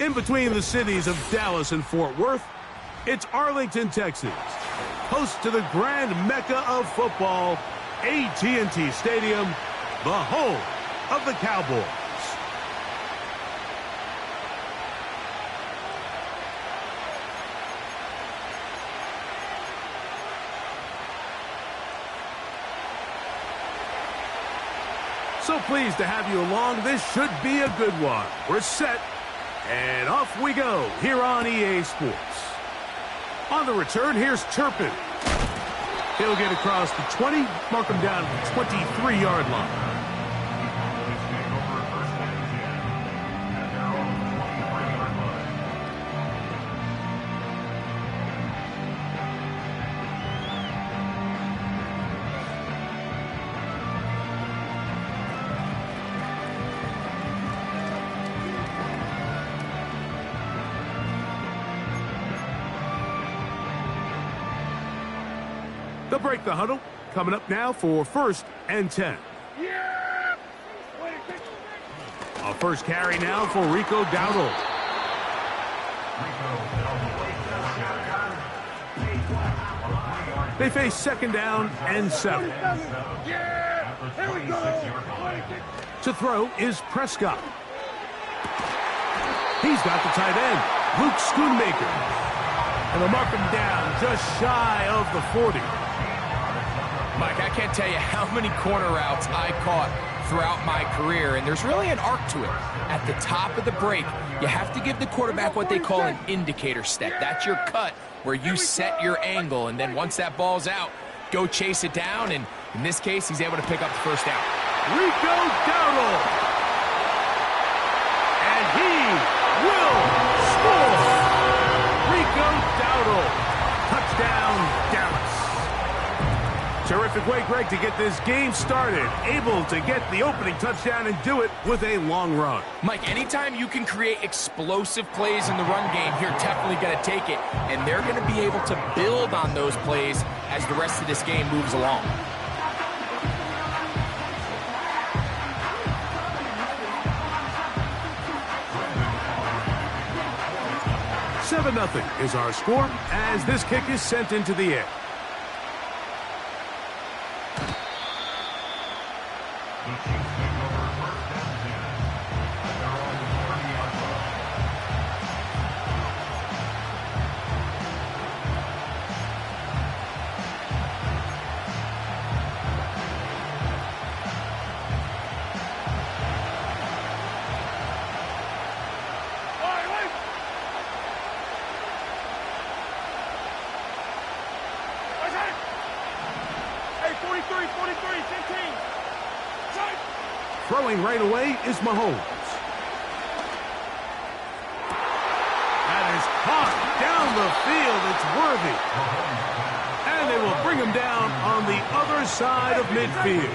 In between the cities of Dallas and Fort Worth, it's Arlington, Texas, host to the grand mecca of football, AT&T Stadium, the home of the Cowboys. So pleased to have you along. This should be a good one. We're set, and off we go here on EA Sports. On the return, here's Turpin. He'll get across the 20, mark him down at the 23-yard line. They'll break the huddle. Coming up now for 1st and 10. A first carry now for Rico Dowdle. They face 2nd down and 7. To throw is Prescott. He's got the tight end, Luke Schoonmaker. And they'll mark him down just shy of the 40. Mike, I can't tell you how many corner routes I caught throughout my career, and there's really an arc to it. At the top of the break, you have to give the quarterback what they call an indicator step. That's your cut, where you set your angle, and then once that ball's out, go chase it down, and in this case, he's able to pick up the first down. Rico Dowdle. And he will score. Rico Dowdle. Touchdown, Dallas. Terrific way, Greg, to get this game started. Able to get the opening touchdown and do it with a long run. Mike, anytime you can create explosive plays in the run game, you're definitely going to take it. And they're going to be able to build on those plays as the rest of this game moves along. Seven 0 is our score as this kick is sent into the air. Throwing right away is Mahomes. That is caught down the field. It's Worthy. And they will bring him down on the other side of midfield.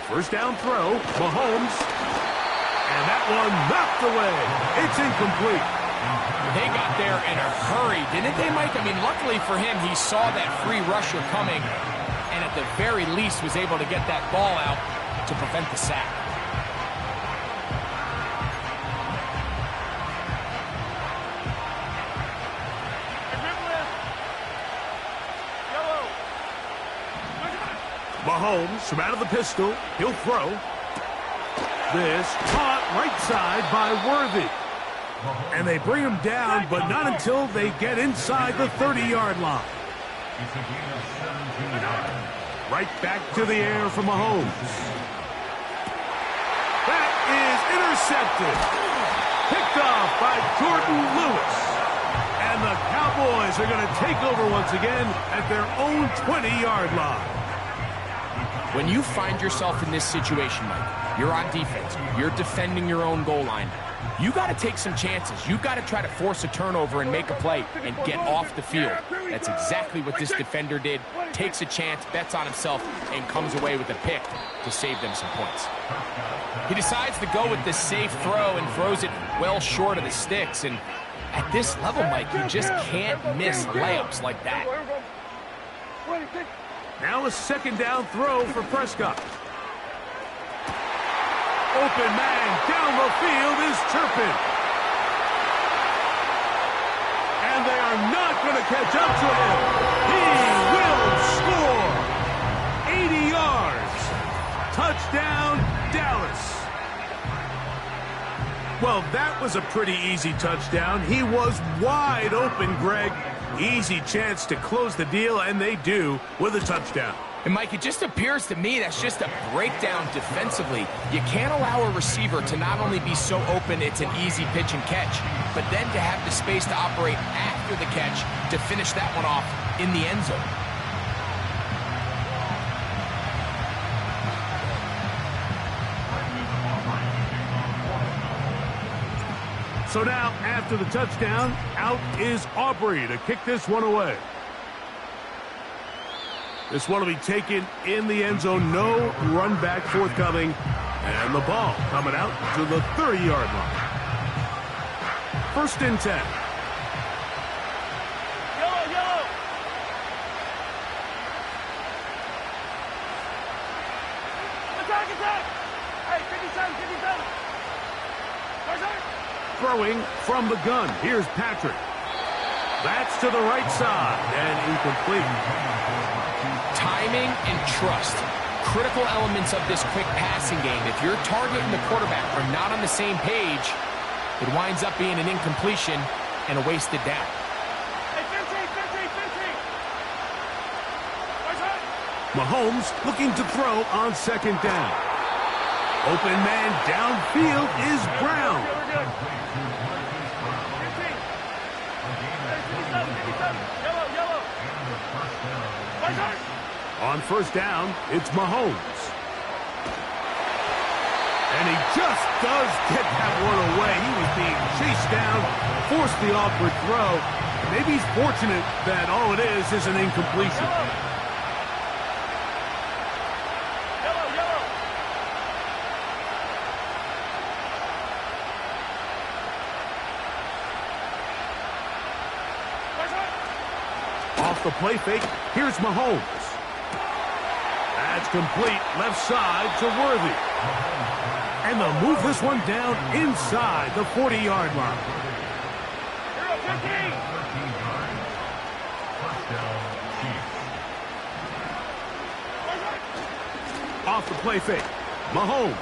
First down throw, Mahomes. And that one knocked away. It's incomplete. They got there in a hurry, didn't they, Mike? I mean, luckily for him, he saw that free rusher coming and at the very least was able to get that ball out to prevent the sack. Mahomes from out of the pistol. He'll throw. This caught right side by Worthy. And they bring him down, but not until they get inside the 30-yard line. Right back to the air for Mahomes. That is intercepted. Picked off by Jordan Lewis. And the Cowboys are going to take over once again at their own 20-yard line. When you find yourself in this situation, Mike, you're on defense, you're defending your own goal line, you got to take some chances. You got to try to force a turnover and make a play and get off the field. That's exactly what this defender did. Takes a chance, bets on himself, and comes away with a pick to save them some points. He decides to go with the safe throw and throws it well short of the sticks. And at this level, Mike, you just can't miss layups like that. Now a second down throw for Prescott. Open man down the field is Turpin. And they are not going to catch up to him. He will score. 80 yards. Touchdown, Dallas. Well, that was a pretty easy touchdown. He was wide open, Greg. Easy chance to close the deal, and they do with a touchdown. And, Mike, it just appears to me that's just a breakdown defensively. You can't allow a receiver to not only be so open it's an easy pitch and catch, but then to have the space to operate after the catch to finish that one off in the end zone. So now, after the touchdown, out is Aubrey to kick this one away. This one will be taken in the end zone. No run back forthcoming. And the ball coming out to the 30-yard line. 1st and 10. Yellow, yellow. Attack, attack. Hey, 57, 57. Where's that? Throwing from the gun. Here's Patrick. That's to the right side and incomplete. Timing and trust, critical elements of this quick passing game. If your target and the quarterback are not on the same page, it winds up being an incompletion and a wasted down. Hey, 15, 15, 15. Where's that? Mahomes looking to throw on 2nd down. Open man downfield is Brown. We're good. 15. Hey, 57, 57. Yellow, yellow. Where's that? On 1st down, it's Mahomes. And he just does get that one away. He was being chased down, forced the awkward throw. Maybe he's fortunate that all it is an incompletion. Yellow, yellow. Where's that? Off the play fake, here's Mahomes. That's complete, left side to Worthy. And they'll move this one down inside the 40-yard line. 15. Off the play fake, Mahomes.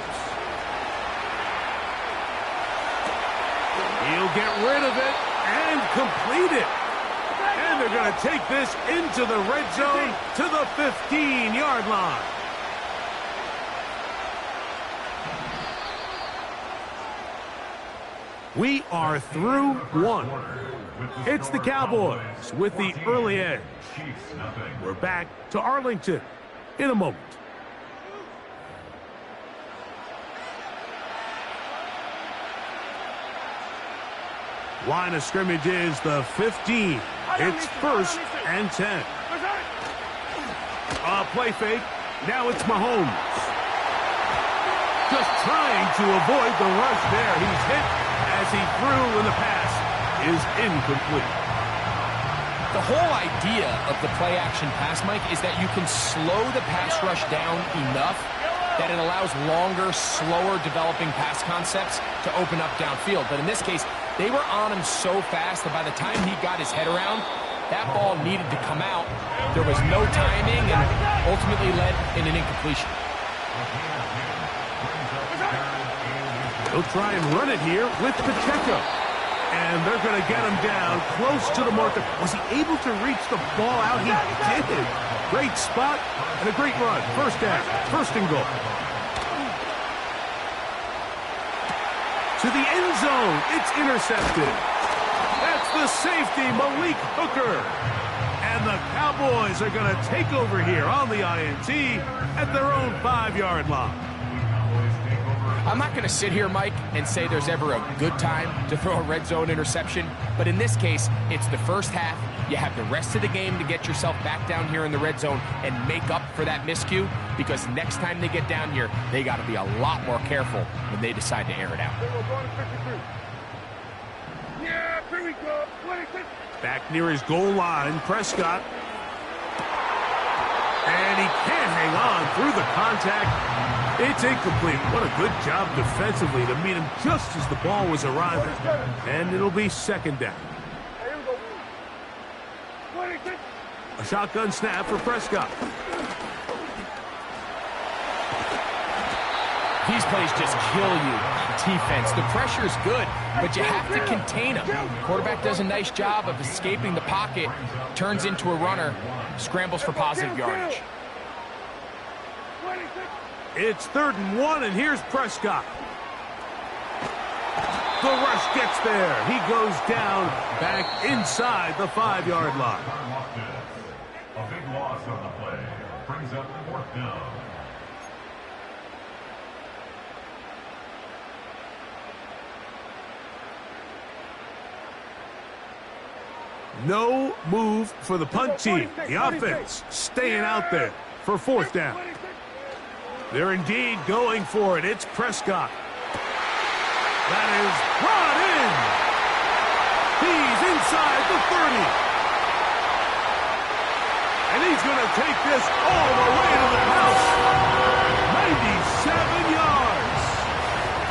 He'll get rid of it and complete it. And they're going to take this into the red zone to the 15-yard line. We are through one. It's the Cowboys with the early edge. We're back to Arlington in a moment. Line of scrimmage is the 15. It's 1st and 10. Play fake. Now it's Mahomes. Just trying to avoid the rush there. He's hit as he threw, and the pass is incomplete. The whole idea of the play-action pass, Mike, is that you can slow the pass rush down enough that it allows longer, slower developing pass concepts to open up downfield. But in this case, they were on him so fast that by the time he got his head around, that ball needed to come out. There was no timing and ultimately led in an incompletion. He'll try and run it here with Pacheco. And they're going to get him down close to the marker. Was he able to reach the ball out? He did. Great spot and a great run. 1st down, 1st and goal. To the end zone. It's intercepted. That's the safety, Malik Hooker. And the Cowboys are going to take over here on the INT at their own 5-yard line. I'm not going to sit here, Mike, and say there's ever a good time to throw a red zone interception, but in this case, it's the first half. You have the rest of the game to get yourself back down here in the red zone and make up for that miscue, because next time they get down here, they got to be a lot more careful when they decide to air it out. Yeah, here we go. Back near his goal line, Prescott. And he can't hang on through the contact. It's incomplete. What a good job defensively to meet him just as the ball was arriving. And it'll be second down. A shotgun snap for Prescott. These plays just kill you. Defense, the pressure is good, but you have to contain him. Quarterback does a nice job of escaping the pocket, turns into a runner, scrambles for positive yardage. It's 3rd and 1, and here's Prescott. The rush gets there. He goes down back inside the 5-yard line. A big loss on the play. Brings up 4th down. No move for the punt team. The offense staying out there for 4th down. They're indeed going for it. It's Prescott. That is brought in. He's inside the 30. And he's going to take this all the way to the house. 97 yards.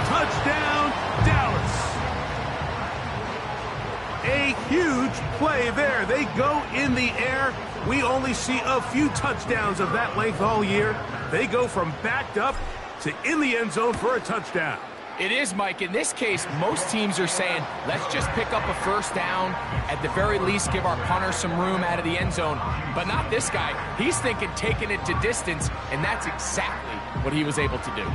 Touchdown, Dallas. A huge play there. They go in the air. We only see a few touchdowns of that length all year. They go from backed up to in the end zone for a touchdown. It is, Mike. In this case, most teams are saying, let's just pick up a 1st down. At the very least, give our punter some room out of the end zone. But not this guy. He's thinking taking it to distance, and that's exactly what he was able to do.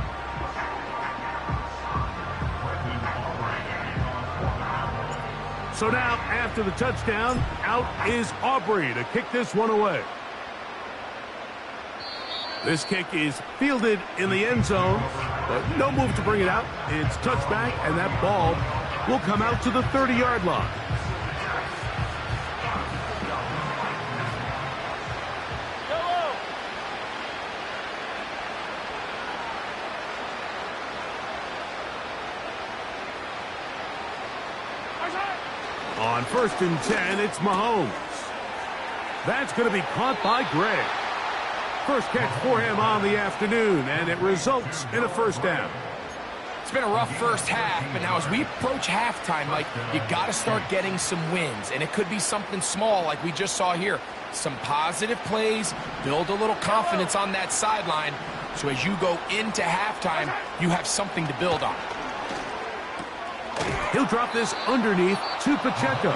So now, after the touchdown, out is Aubrey to kick this one away. This kick is fielded in the end zone, but no move to bring it out. It's touchback, and that ball will come out to the 30-yard line. On 1st and 10, it's Mahomes. That's going to be caught by Gray. First catch for him on the afternoon, and it results in a 1st down. It's been a rough first half, but now as we approach halftime, Mike, you got to start getting some wins, and it could be something small like we just saw here. Some positive plays, build a little confidence on that sideline, so as you go into halftime, you have something to build on. He'll drop this underneath to Pacheco.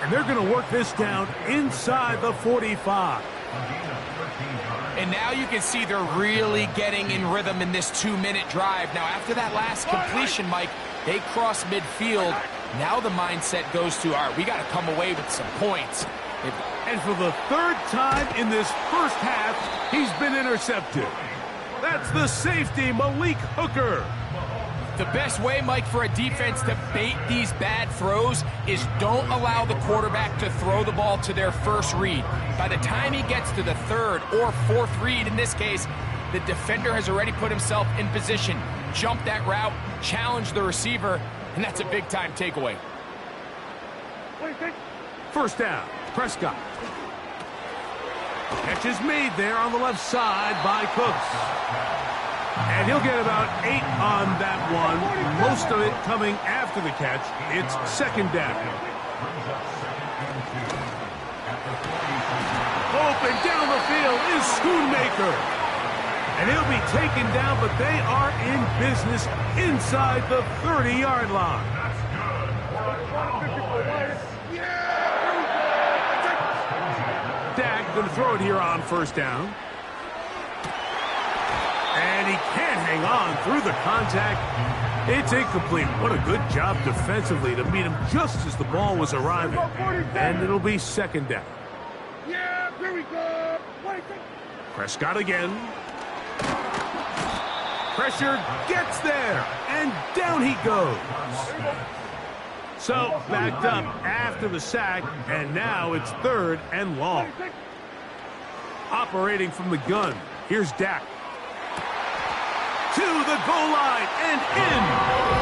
And they're going to work this down inside the 45. And now you can see they're really getting in rhythm in this 2-minute drive. Now, after that last completion, Mike, they cross midfield. Now the mindset goes to, all right, we got to come away with some points. And for the 3rd time in this first half, he's been intercepted. That's the safety, Malik Hooker. The best way, Mike, for a defense to bait these bad throws is don't allow the quarterback to throw the ball to their first read. By the time he gets to the 3rd or 4th read, in this case, the defender has already put himself in position, jump that route, challenge the receiver, and that's a big-time takeaway. 1st down, Prescott. Catch is made there on the left side by Cooks. And he'll get about 8 on that one, most of it coming after the catch. It's 2nd down. Open down the field is Schoonmaker. And he'll be taken down, but they are in business inside the 30-yard line. Dak going to throw it here on 1st down. And he can't hang on through the contact. It's incomplete. What a good job defensively to meet him just as the ball was arriving. And it'll be 2nd down. Yeah, here we go. Prescott again. Pressure gets there. And down he goes. So backed up after the sack. And now it's 3rd and long. Operating from the gun. Here's Dak. To the goal line and in.